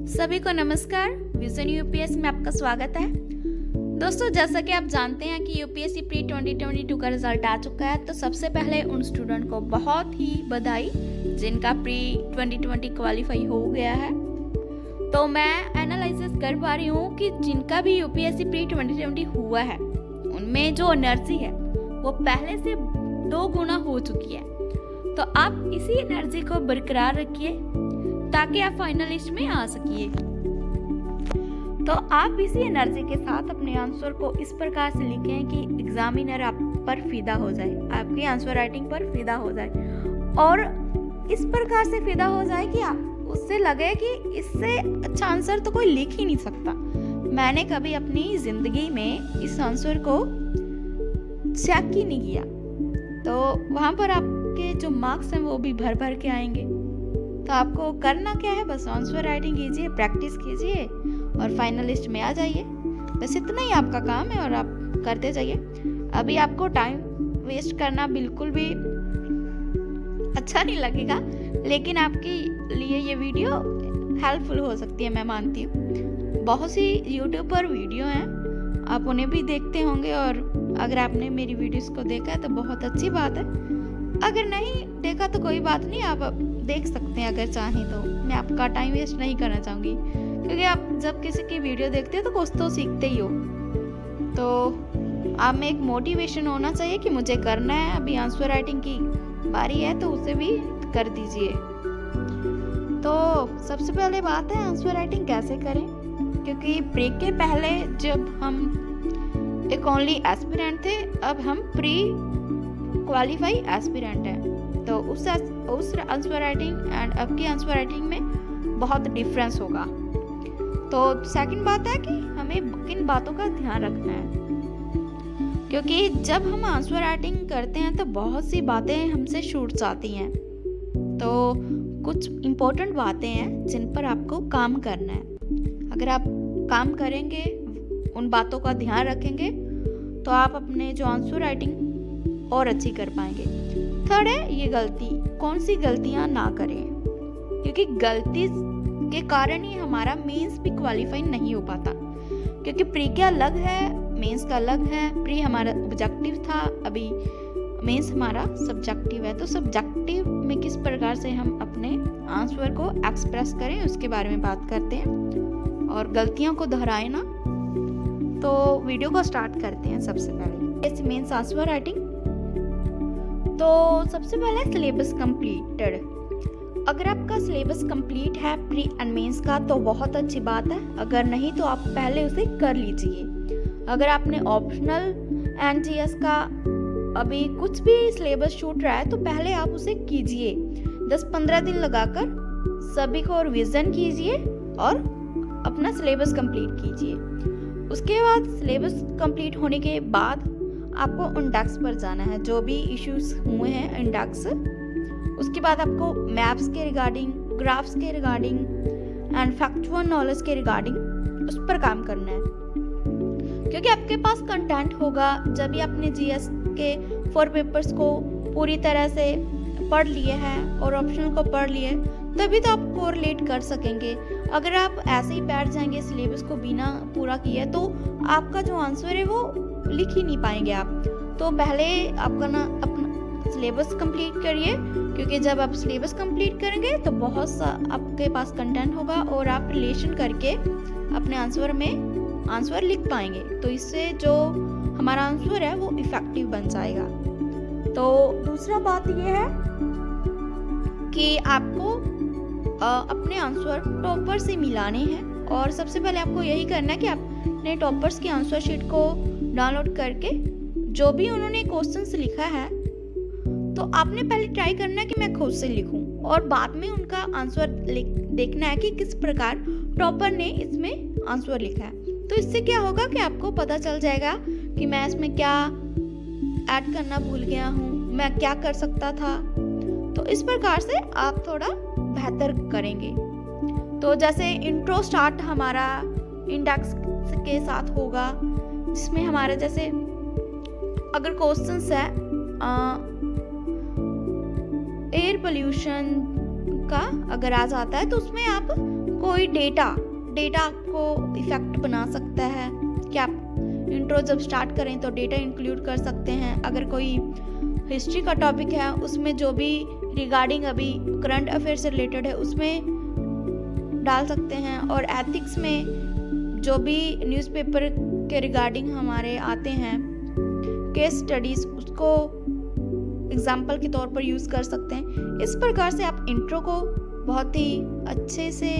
सभी को नमस्कार। विजन यूपीएससी में आपका स्वागत है। दोस्तों, जैसा कि आप जानते हैं कि यूपीएससी प्री 2022 का रिजल्ट आ चुका है, तो सबसे पहले उन स्टूडेंट को बहुत ही बधाई जिनका प्री 2020 क्वालिफाई हो गया है। तो मैं एनालिसिस कर पा रही हूँ कि जिनका भी यूपीएससी प्री 2020 हुआ है उनमें जो एनर्जी है वो पहले से 2 गुना हो चुकी है। तो आप इसी एनर्जी को बरकरार रखिए ताकि आप फाइनल लिस्ट में आ सकिए। तो आप इसी एनर्जी के साथ अपने आंसर को इस प्रकार से लिखें कि एग्जामिनर आप पर फिदा हो जाए, आपकी आंसर राइटिंग पर फिदा हो जाए और इस प्रकार से फिदा हो जाए कि आप उससे लगे कि इससे अच्छा आंसर तो कोई लिख ही नहीं सकता। मैंने कभी अपनी जिंदगी में इस आंसर को चेक ही नहीं किया। तो वहाँ पर आपके जो मार्क्स हैं वो भी भर भर के आएंगे। तो आपको करना क्या है, बस आंसर राइटिंग कीजिए, प्रैक्टिस कीजिए और फाइनल लिस्ट में आ जाइए। बस इतना ही आपका काम है और आप करते जाइए। अभी आपको टाइम वेस्ट करना बिल्कुल भी अच्छा नहीं लगेगा, लेकिन आपके लिए ये वीडियो हेल्पफुल हो सकती है, मैं मानती हूँ। बहुत सी यूट्यूब पर वीडियो हैं, आप उन्हें भी देखते होंगे और अगर आपने मेरी वीडियोस को देखा है तो बहुत अच्छी बात है। अगर नहीं देखा तो कोई बात नहीं, आप देख सकते हैं अगर चाहें तो। मैं आपका टाइम वेस्ट नहीं करना चाहूँगी, क्योंकि आप जब किसी की वीडियो देखते हो तो कुछ तो सीखते ही हो। तो आप में एक मोटिवेशन होना चाहिए कि मुझे करना है, अभी आंसर राइटिंग की बारी है तो उसे भी कर दीजिए। तो सबसे पहले बात है आंसर राइटिंग कैसे करें, क्योंकि प्री के पहले जब हम एक ओनली एस्पिरेंट थे, अब हम प्री क्वालिफाई एस्पिरेंट है। तो उस आंसर राइटिंग एंड अब की आंसर राइटिंग में बहुत डिफरेंस होगा। तो सेकंड बात है कि हमें किन बातों का ध्यान रखना है, क्योंकि जब हम आंसर राइटिंग करते हैं तो बहुत सी बातें हमसे छूट जाती हैं। तो कुछ इम्पोर्टेंट बातें हैं जिन पर आपको काम करना है। अगर आप काम करेंगे, उन बातों का ध्यान रखेंगे, तो आप अपने जो आंसर राइटिंग और अच्छी कर पाएंगे। थर्ड है ये गलती, कौन सी गलतियां ना करें, क्योंकि गलती के कारण ही हमारा मेंस भी क्वालिफाई नहीं हो पाता। क्योंकि प्री का अलग है, मेंस का अलग है। प्री हमारा ऑब्जेक्टिव था, अभी मेंस हमारा सब्जेक्टिव है। तो सब्जेक्टिव में किस प्रकार से हम अपने आंसर को एक्सप्रेस करें उसके बारे में बात करते हैं और गलतियों को दोहराए ना। तो वीडियो को स्टार्ट करते हैं। सबसे पहले मेंस आंसर राइटिंग। तो सबसे पहले सिलेबस कंप्लीटेड। अगर आपका सिलेबस कंप्लीट है प्री एंड मेंस का तो बहुत अच्छी बात है, अगर नहीं तो आप पहले उसे कर लीजिए। अगर आपने ऑप्शनल एनजीएस का अभी कुछ भी सिलेबस छूट रहा है तो पहले आप उसे कीजिए। 10-15 दिन लगाकर सभी को रिवीजन कीजिए और अपना सिलेबस कंप्लीट कीजिए। उसके बाद सिलेबस कंप्लीट होने के बाद आपको इंडेक्स पर जाना है, जो भी इश्यूज हुए हैं इंडेक्स। उसके बाद आपको मैप्स के रिगार्डिंग, ग्राफ्स के रिगार्डिंग एंड फैक्चुअल नॉलेज के रिगार्डिंग उस पर काम करना है, क्योंकि आपके पास कंटेंट होगा। जब भी आपने जीएस के 4 पेपर्स को पूरी तरह से पढ़ लिए हैं और ऑप्शनल को पढ़ लिए, तभी तो आप कोरिलेट कर सकेंगे। अगर आप ऐसे ही बैठ जाएंगे सिलेबस को बिना पूरा किए तो आपका जो आंसर है वो लिख ही नहीं पाएंगे आप। तो पहले आपका अपना सिलेबस कंप्लीट करिए, क्योंकि जब आप सिलेबस कंप्लीट करेंगे तो बहुत सा आपके पास कंटेंट होगा और आप रिलेशन करके अपने आंसर में आंसर लिख पाएंगे। तो इससे जो हमारा आंसर है वो इफेक्टिव बन जाएगा। तो दूसरा बात ये है कि आपको अपने आंसर टॉपर से मिलाने हैं और सबसे पहले आपको यही करना है कि आपने टॉपर्स की आंसर शीट को डाउनलोड करके जो भी उन्होंने क्वेश्चंस लिखा है तो आपने पहले ट्राई करना है कि मैं खुद से लिखूं और बाद में उनका आंसर देखना है कि किस प्रकार टॉपर ने इसमें आंसर लिखा है। तो इससे क्या होगा कि आपको पता चल जाएगा कि मैं इसमें क्या ऐड करना भूल गया हूँ, मैं क्या कर सकता था। तो इस प्रकार से आप थोड़ा बेहतर करेंगे। तो जैसे इंट्रो स्टार्ट हमारा इंडेक्स के साथ होगा, जिसमें हमारे जैसे अगर क्वेश्चंस है एयर पोल्यूशन का अगर आ जाता है तो उसमें आप कोई डेटा को इफेक्ट बना सकता है कि आप इंट्रो जब स्टार्ट करें तो डेटा इंक्लूड कर सकते हैं। अगर कोई हिस्ट्री का टॉपिक है उसमें जो भी रिगार्डिंग अभी करंट अफेयर से रिलेटेड है उसमें डाल सकते हैं। और एथिक्स में जो भी न्यूज़पेपर के रिगार्डिंग हमारे आते हैं केस स्टडीज, उसको एग्जाम्पल के तौर पर यूज़ कर सकते हैं। इस प्रकार से आप इंट्रो को बहुत ही अच्छे से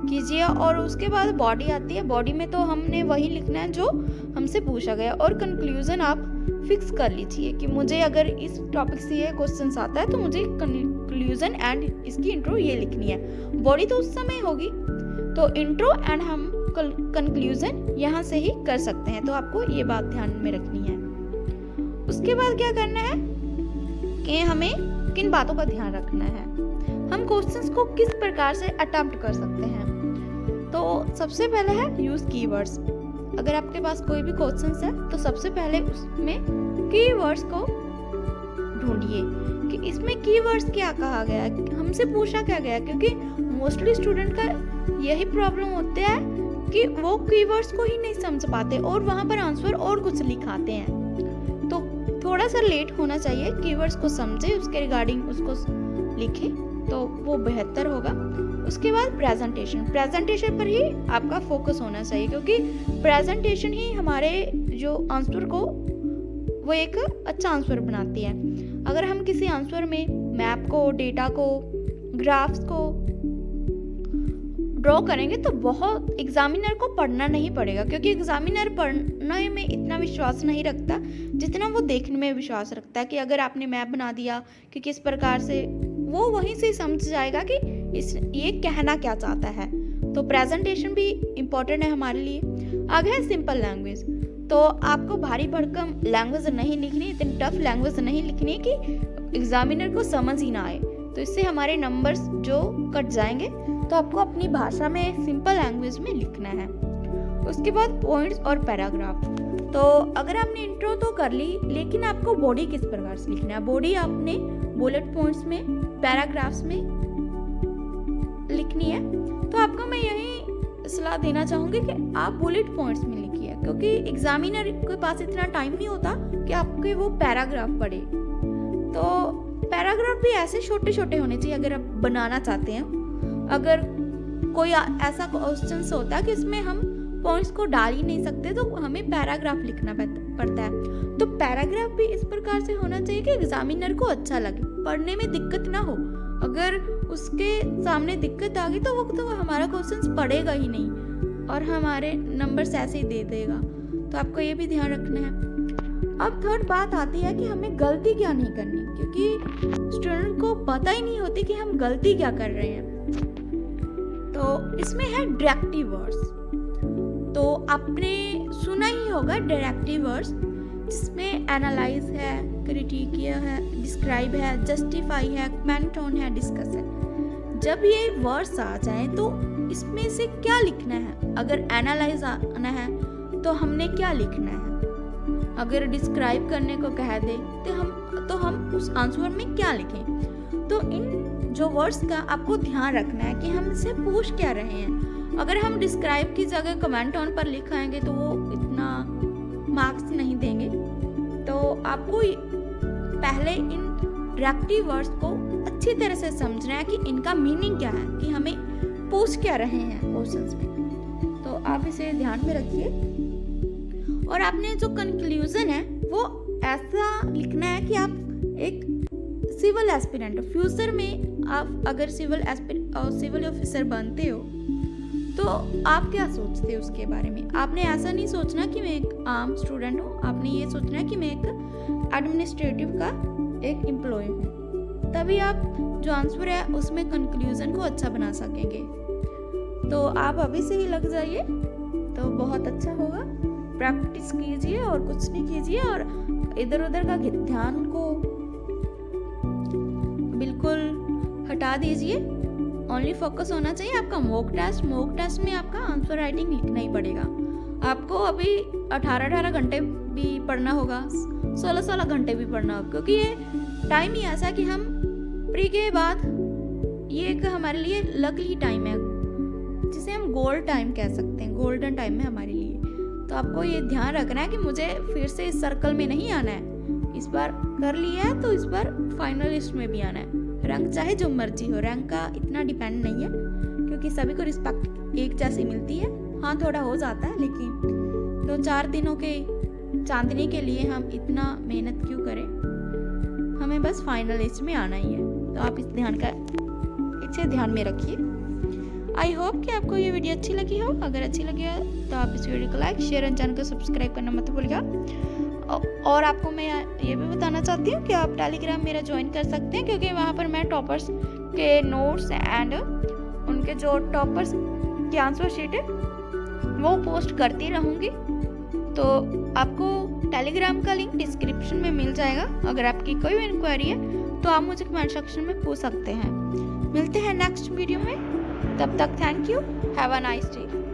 कीजिए। और उसके बाद बॉडी आती है। बॉडी में तो हमने वही लिखना है जो हमसे पूछा गया। और कंक्लूजन आप फिक्स कर लीजिए कि मुझे अगर इस टॉपिक से ये क्वेश्चन आता है तो मुझे कंक्लूजन एंड इसकी इंट्रो ये लिखनी है। बॉडी तो उस समय होगी, तो इंट्रो एंड हम कंक्लूजन यहाँ से ही कर सकते हैं। तो आपको ये बात ध्यान में रखनी है। उसके बाद क्या करना है कि हमें किन बातों का ध्यान रखना है, हम क्वेश्चंस को किस प्रकार से अटेम्प्ट कर सकते हैं। तो सबसे पहले है यूज कीवर्ड्स। अगर आपके पास कोई भी क्वेश्चंस है तो सबसे पहले उसमें कीवर्ड्स को ढूंढिए कि इसमें कीवर्ड्स क्या कहा गया है, हमसे पूछा क्या गया। क्योंकि मोस्टली स्टूडेंट का यही प्रॉब्लम होता है कि वो कीवर्ड्स को ही नहीं समझ पाते और वहाँ पर आंसर और कुछ लिखाते हैं। तो थोड़ा सा लेट होना चाहिए, कीवर्ड्स को समझे, उसके रिगार्डिंग उसको लिखे तो वो बेहतर होगा। उसके बाद प्रेजेंटेशन पर ही आपका फोकस होना चाहिए, क्योंकि प्रेजेंटेशन ही हमारे जो आंसर को वो एक अच्छा आंसर बनाती है। अगर हम किसी आंसर में मैप को, डेटा को, ग्राफ्स को ड्रॉ करेंगे तो बहुत एग्जामिनर को पढ़ना नहीं पड़ेगा, क्योंकि एग्जामिनर पढ़ने में इतना विश्वास नहीं रखता जितना वो देखने में विश्वास रखता है। कि अगर आपने मैप बना दिया कि किस प्रकार से, वो वहीं से समझ जाएगा कि ये कहना क्या चाहता है। तो प्रेजेंटेशन भी इम्पोर्टेंट है हमारे लिए। आगे है सिंपल लैंग्वेज। तो आपको भारी भरकम लैंग्वेज नहीं लिखनी, इतनी टफ लैंग्वेज नहीं लिखनी कि एग्जामिनर को समझ ही ना आए, तो इससे हमारे नंबर्स जो कट जाएंगे। तो आपको अपनी भाषा में सिंपल लैंग्वेज में लिखना है। उसके बाद पॉइंट्स और पैराग्राफ। तो अगर आपने इंट्रो तो कर ली, लेकिन आपको बॉडी किस प्रकार से लिखना है। बॉडी आपने बुलेट पॉइंट्स में, पैराग्राफ्स में लिखनी है। तो आपको मैं यही सलाह देना चाहूँगी कि आप बुलेट पॉइंट्स में लिखिए, क्योंकि एग्जामिनर के पास इतना टाइम नहीं होता कि आपके वो पैराग्राफ पढ़े। तो पैराग्राफ भी ऐसे छोटे छोटे होने चाहिए अगर आप बनाना चाहते हैं। अगर कोई ऐसा क्वेश्चन होता है कि इसमें हम पॉइंट्स को डाल ही नहीं सकते तो हमें पैराग्राफ लिखना पड़ता है। तो पैराग्राफ भी इस प्रकार से होना चाहिए कि एग्जामिनर को अच्छा लगे, पढ़ने में दिक्कत ना हो। अगर उसके सामने दिक्कत आ गई तो वो तो हमारा क्वेश्चन पढ़ेगा ही नहीं और हमारे नंबर्स ऐसे ही दे देगा। तो आपको ये भी ध्यान रखना है। अब थर्ड बात आती है कि हमें गलती क्या नहीं करनी, क्योंकि स्टूडेंट को पता ही नहीं होती कि हम गलती क्या कर रहे हैं। तो इसमें है डायरेक्टिव वर्ड्स। तो आपने सुना ही होगा डायरेक्टिव वर्ड्स, जिसमें एनालाइज है, क्रिटिकिया है, डिस्क्राइब है, जस्टिफाई है, कमेंट ऑन है, डिस्कस है। जब ये वर्ड्स आ जाएं तो इसमें से क्या लिखना है। अगर एनालाइज आना है तो हमने क्या लिखना है। अगर डिस्क्राइब करने को कह दे तो हम उस आंसर में क्या लिखें। तो इन जो वर्ड्स का आपको ध्यान रखना है कि हम इसे पूछ क्या रहे हैं। अगर हम डिस्क्राइब की जगह कमेंट ऑन पर लिखाएंगे तो वो इतना मार्क्स नहीं देंगे। तो आपको पहले इन डायरेक्टिव वर्ड्स को अच्छी तरह से समझना है कि इनका मीनिंग क्या है, कि हमें पूछ क्या रहे हैं क्वेश्चंस में। तो आप इसे ध्यान में रखिए। और आपने जो कंक्लूजन है वो ऐसा लिखना है कि आप एक सिविल एस्पिरेंट, फ्यूचर में आप अगर सिविल ऑफिसर बनते हो तो आप क्या सोचते हो उसके बारे में। आपने ऐसा नहीं सोचना कि मैं एक आम स्टूडेंट हूँ, आपने ये सोचना है कि मैं एक एडमिनिस्ट्रेटिव का एक एम्प्लॉय हूँ। तभी आप जो आंसर है उसमें कंक्लूजन को अच्छा बना सकेंगे। तो आप अभी से ही लग जाइए तो बहुत अच्छा होगा। प्रैक्टिस कीजिए और कुछ नहीं कीजिए, और इधर उधर का ध्यान को बिल्कुल हटा दीजिए। ओनली फोकस होना चाहिए आपका मॉक टेस्ट में आपका आंसर राइटिंग लिखना ही पड़ेगा। आपको अभी 18 घंटे भी पढ़ना होगा, 16 घंटे भी पढ़ना होगा, क्योंकि ये टाइम ही ऐसा कि हम प्री के बाद ये एक हमारे लिए लकली टाइम है जिसे हम गोल्ड टाइम कह सकते हैं, गोल्डन टाइम है हमारे लिए। तो आपको ये ध्यान रखना है कि मुझे फिर से इस सर्कल में नहीं आना है। इस बार कर लिया है तो इस बार फाइनल लिस्ट में भी आना है। रैंक चाहे जो मर्जी हो, रैंक का इतना डिपेंड नहीं है क्योंकि सभी को रिस्पेक्ट एक जैसी मिलती है। हाँ, थोड़ा हो जाता है, लेकिन 2-4 दिनों के चांदनी के लिए हम इतना मेहनत क्यों करें, हमें बस फाइनल लिस्ट में आना ही है। तो आप इसे ध्यान में रखिए। आई होप कि आपको ये वीडियो अच्छी लगी हो। अगर अच्छी लगी हो तो आप इस वीडियो को लाइक, शेयर एंड चैनल को सब्सक्राइब करना मत भूलिएगा। और आपको मैं ये भी बताना चाहती हूँ कि आप टेलीग्राम मेरा ज्वाइन कर सकते हैं, क्योंकि वहाँ पर मैं टॉपर्स के नोट्स एंड उनके जो टॉपर्स की आंसर शीट है वो पोस्ट करती रहूँगी। तो आपको टेलीग्राम का लिंक डिस्क्रिप्शन में मिल जाएगा। अगर आपकी कोई भी इंक्वायरी है तो आप मुझे कमेंट सेक्शन में पूछ सकते हैं। मिलते हैं नेक्स्ट वीडियो में, तब तक thank you, have a nice day.